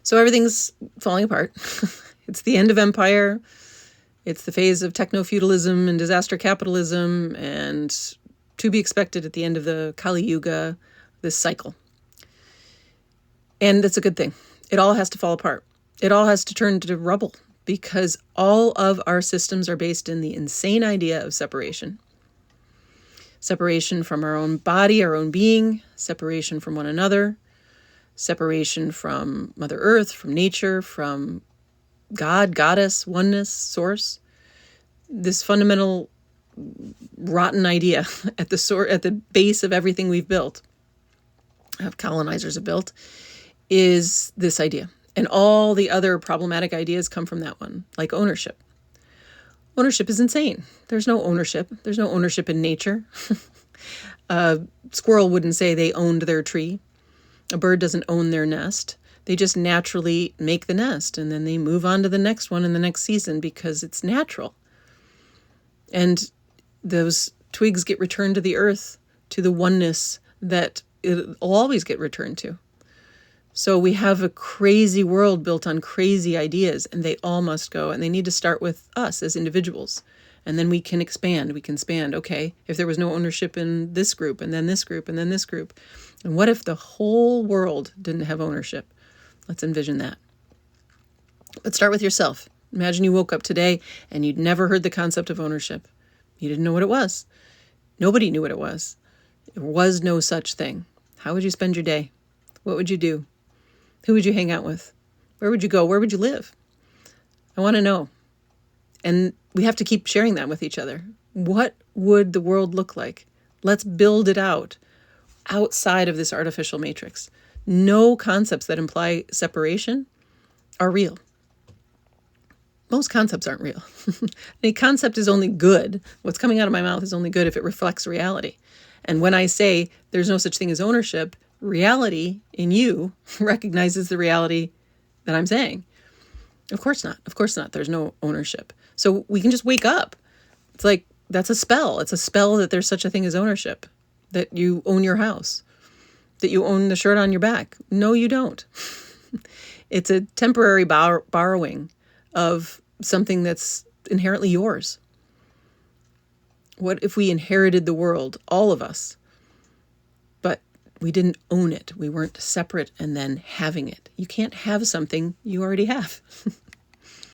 So everything's falling apart. It's the end of empire. It's the phase of techno-feudalism and disaster capitalism, and to be expected at the end of the Kali Yuga, this cycle. And that's a good thing. It all has to fall apart. It all has to turn to rubble, because all of our systems are based in the insane idea of separation. Separation from our own body, our own being, separation from one another, separation from Mother Earth, from nature, from God, Goddess, oneness, source. This fundamental rotten idea at the base of everything we've built, colonizers have built, is this idea. And all the other problematic ideas come from that one, like ownership. Ownership is insane. There's no ownership. There's no ownership in nature. A squirrel wouldn't say they owned their tree. A bird doesn't own their nest. They just naturally make the nest, and then they move on to the next one in the next season because it's natural. And those twigs get returned to the earth, to the oneness that it'll always get returned to. So we have a crazy world built on crazy ideas, and they all must go. And they need to start with us as individuals. And then we can expand. We can span. Okay, if there was no ownership in this group, and then this group, and then this group. And what if the whole world didn't have ownership? Let's envision that. But start with yourself. Imagine you woke up today and you'd never heard the concept of ownership. You didn't know what it was. Nobody knew what it was. There was no such thing. How would you spend your day? What would you do? Who would you hang out with? Where would you go? Where would you live? I want to know. And we have to keep sharing that with each other. What would the world look like? Let's build it out outside of this artificial matrix. No concepts that imply separation are real. Most concepts aren't real. A concept is only good. What's coming out of my mouth is only good if it reflects reality. And when I say there's no such thing as ownership, reality in you recognizes the reality that I'm saying. Of course not. Of course not. There's no ownership. So we can just wake up. It's like, that's a spell. It's a spell that there's such a thing as ownership, that you own your house, that you own the shirt on your back. No, you don't. It's a temporary borrowing of something that's inherently yours. What if we inherited the world, all of us, but we didn't own it? We weren't separate and then having it. You can't have something you already have.